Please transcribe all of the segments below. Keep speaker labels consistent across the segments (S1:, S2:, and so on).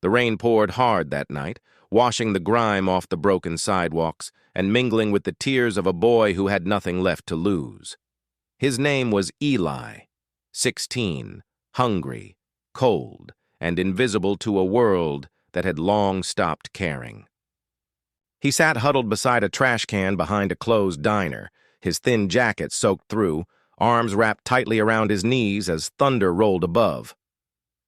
S1: The rain poured hard that night, washing the grime off the broken sidewalks and mingling with the tears of a boy who had nothing left to lose. His name was Eli, 16, hungry, cold, and invisible to a world that had long stopped caring. He sat huddled beside a trash can behind a closed diner, his thin jacket soaked through, arms wrapped tightly around his knees as thunder rolled above.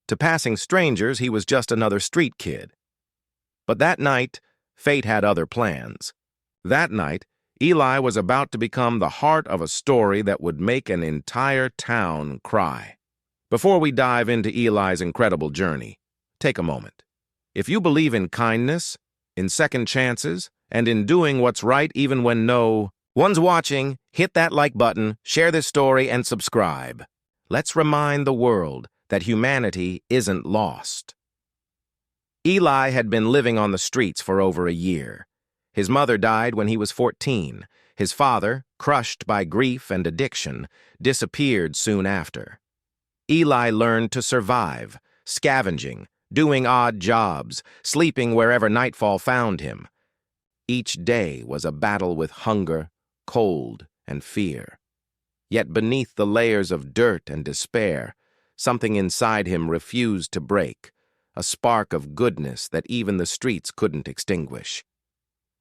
S1: To passing strangers, he was just another street kid. But that night, fate had other plans. That night, Eli was about to become the heart of a story that would make an entire town cry. Before we dive into Eli's incredible journey, take a moment. If you believe in kindness, in second chances, and in doing what's right even when no one's watching, hit that like button, share this story, and subscribe. Let's remind the world that humanity isn't lost. Eli had been living on the streets for over a year. His mother died when he was 14. His father, crushed by grief and addiction, disappeared soon after. Eli learned to survive, scavenging, doing odd jobs, sleeping wherever nightfall found him. Each day was a battle with hunger, cold, and fear. Yet beneath the layers of dirt and despair, something inside him refused to break, a spark of goodness that even the streets couldn't extinguish.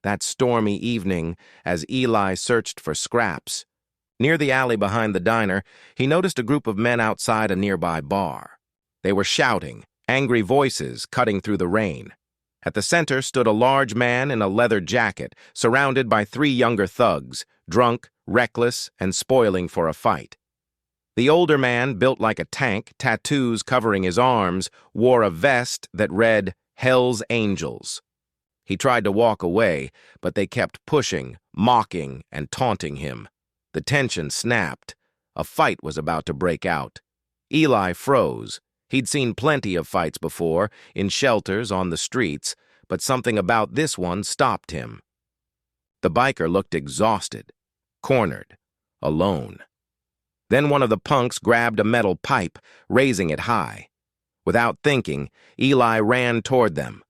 S1: That stormy evening, as Eli searched for scraps, near the alley behind the diner, he noticed a group of men outside a nearby bar. They were shouting, angry voices cutting through the rain. At the center stood a large man in a leather jacket, surrounded by 3 younger thugs, drunk, reckless, and spoiling for a fight. The older man, built like a tank, tattoos covering his arms, wore a vest that read, "Hell's Angels." He tried to walk away, but they kept pushing, mocking, and taunting him. The tension snapped. A fight was about to break out. Eli froze. He'd seen plenty of fights before, in shelters, on the streets, but something about this one stopped him. The biker looked exhausted, cornered, alone. Then one of the punks grabbed a metal pipe, raising it high. Without thinking, Eli ran toward them.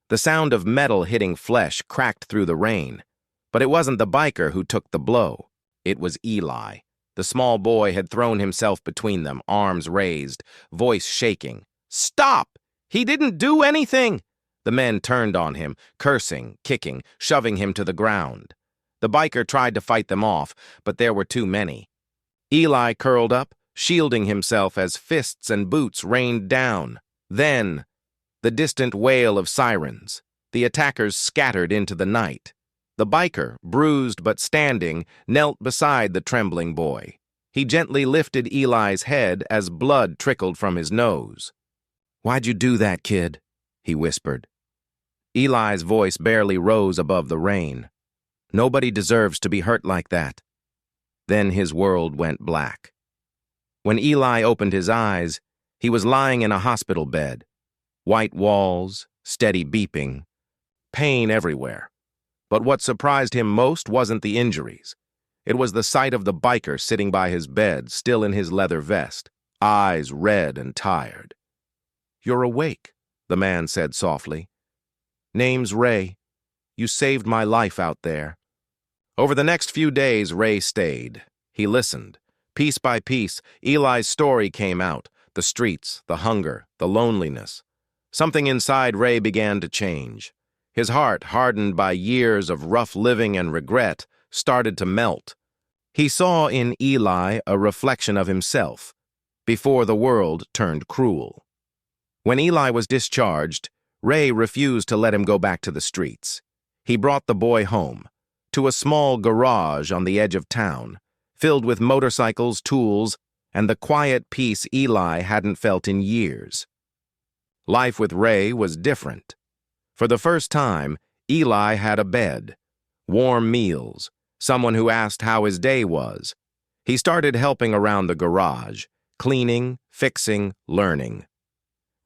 S1: The sound of metal hitting flesh cracked through the rain, but it wasn't the biker who took the blow. It was Eli. The small boy had thrown himself between them, arms raised, voice shaking. "Stop! He didn't do anything!" The men turned on him, cursing, kicking, shoving him to the ground. The biker tried to fight them off, but there were too many. Eli curled up, shielding himself as fists and boots rained down. Then, the distant wail of sirens. The attackers scattered into the night. The biker, bruised but standing, knelt beside the trembling boy. He gently lifted Eli's head as blood trickled from his nose. "Why'd you do that, kid?" he whispered. Eli's voice barely rose above the rain. "Nobody deserves to be hurt like that." Then his world went black. When Eli opened his eyes, he was lying in a hospital bed. White walls, steady beeping, pain everywhere. But what surprised him most wasn't the injuries. It was the sight of the biker sitting by his bed, still in his leather vest, eyes red and tired. "You're awake," the man said softly. "Name's Ray. You saved my life out there." Over the next few days, Ray stayed. He listened. Piece by piece, Eli's story came out. The streets, the hunger, the loneliness. Something inside Ray began to change. His heart, hardened by years of rough living and regret, started to melt. He saw in Eli a reflection of himself, before the world turned cruel. When Eli was discharged, Ray refused to let him go back to the streets. He brought the boy home, to a small garage on the edge of town, filled with motorcycles, tools, and the quiet peace Eli hadn't felt in years. Life with Ray was different. For the first time, Eli had a bed, warm meals, someone who asked how his day was. He started helping around the garage, cleaning, fixing, learning.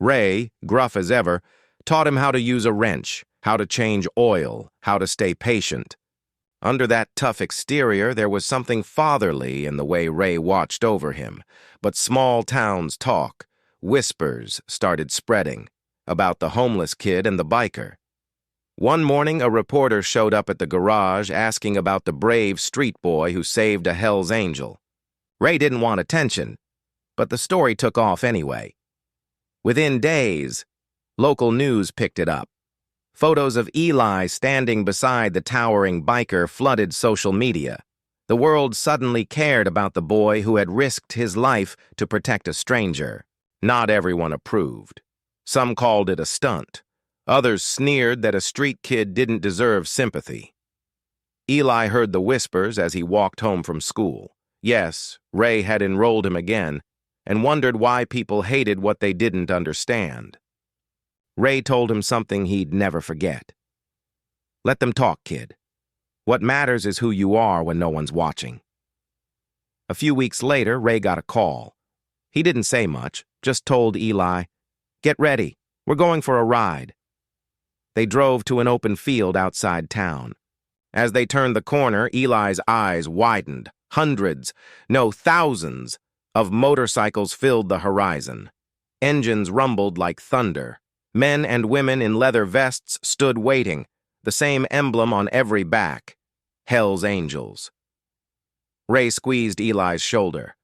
S1: Ray, gruff as ever, taught him how to use a wrench, how to change oil, how to stay patient. Under that tough exterior, there was something fatherly in the way Ray watched over him. But small towns talk. Whispers started spreading. about the homeless kid and the biker. One morning, a reporter showed up at the garage asking about the brave street boy who saved a Hell's Angel. Ray didn't want attention, but the story took off anyway. Within days, local news picked it up. Photos of Eli standing beside the towering biker flooded social media. The world suddenly cared about the boy who had risked his life to protect a stranger. Not everyone approved. Some called it a stunt. Others sneered that a street kid didn't deserve sympathy. Eli heard the whispers as he walked home from school. Yes, Ray had enrolled him again, and wondered why people hated what they didn't understand. Ray told him something he'd never forget. Let them talk, kid. What matters is who you are when no one's watching. A few weeks later, Ray got a call. He didn't say much, just told Eli, "Get ready, we're going for a ride." They drove to an open field outside town. As they turned the corner, Eli's eyes widened. Hundreds, no, thousands, of motorcycles filled the horizon. Engines rumbled like thunder. Men and women in leather vests stood waiting, the same emblem on every back: Hell's Angels. Ray squeezed Eli's shoulder.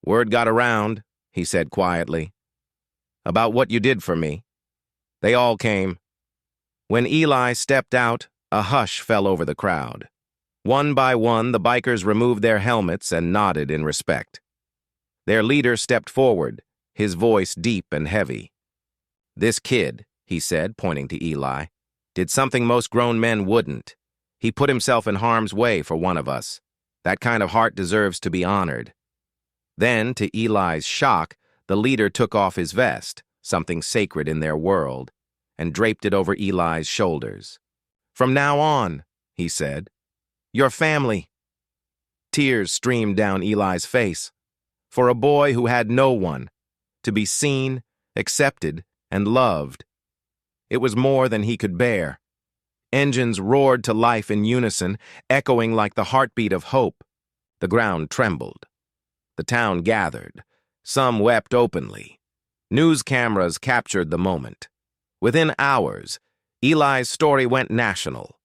S1: "Word got around," he said quietly, "about what you did for me." They all came. When Eli stepped out, a hush fell over the crowd. One by one, the bikers removed their helmets and nodded in respect. Their leader stepped forward, his voice deep and heavy. "This kid," he said, pointing to Eli, "did something most grown men wouldn't. He put himself in harm's way for one of us. That kind of heart deserves to be honored." Then, to Eli's shock, the leader took off his vest, something sacred in their world, and draped it over Eli's shoulders. "From now on," he said, "your family." Tears streamed down Eli's face. For a boy who had no one, to be seen, accepted, and loved, it was more than he could bear. Engines roared to life in unison, echoing like the heartbeat of hope. The ground trembled. The town gathered. Some wept openly. News cameras captured the moment. Within hours, Eli's story went national.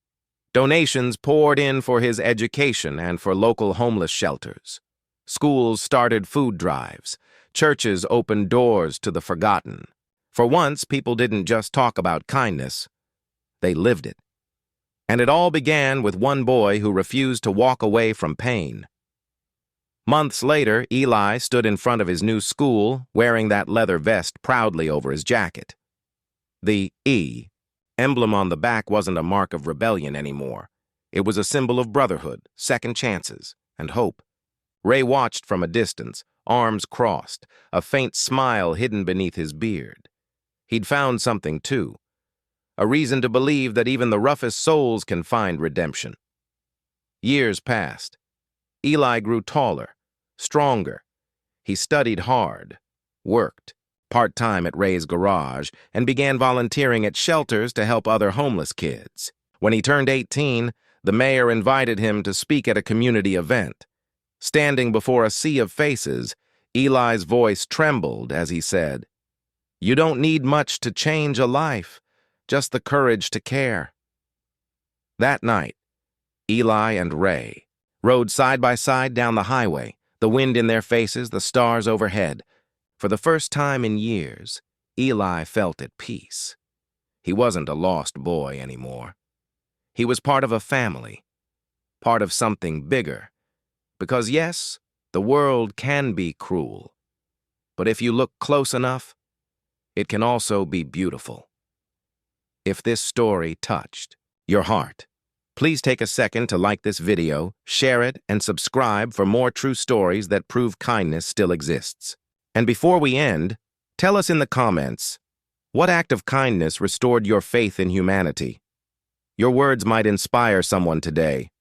S1: Donations poured in for his education and for local homeless shelters. Schools started food drives. Churches opened doors to the forgotten. For once, people didn't just talk about kindness. They lived it. And it all began with one boy who refused to walk away from pain. Months later, Eli stood in front of his new school, wearing that leather vest proudly over his jacket. The E emblem on the back wasn't a mark of rebellion anymore. It was a symbol of brotherhood, second chances, and hope. Ray watched from a distance, arms crossed, a faint smile hidden beneath his beard. He'd found something, too. A reason to believe that even the roughest souls can find redemption. Years passed. Eli grew taller, stronger. He studied hard, worked part-time at Ray's garage, and began volunteering at shelters to help other homeless kids. When he turned 18, the mayor invited him to speak at a community event. Standing before a sea of faces, Eli's voice trembled as he said, "You don't need much to change a life, just the courage to care." That night, Eli and Ray rode side by side down the highway, the wind in their faces, the stars overhead. For the first time in years, Eli felt at peace. He wasn't a lost boy anymore. He was part of a family, part of something bigger. Because yes, the world can be cruel, but if you look close enough, it can also be beautiful. If this story touched your heart, please take a second to like this video, share it, and subscribe for more true stories that prove kindness still exists. And before we end, tell us in the comments, what act of kindness restored your faith in humanity? Your words might inspire someone today.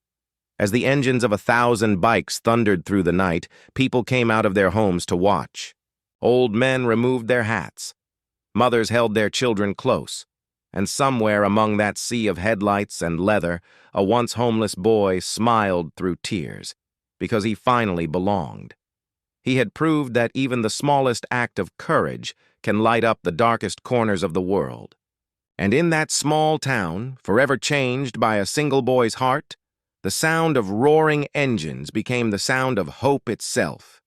S1: As the engines of 1,000 bikes thundered through the night, people came out of their homes to watch. Old men removed their hats. Mothers held their children close. And somewhere among that sea of headlights and leather, a once homeless boy smiled through tears, because he finally belonged. He had proved that even the smallest act of courage can light up the darkest corners of the world. And in that small town, forever changed by a single boy's heart, the sound of roaring engines became the sound of hope itself.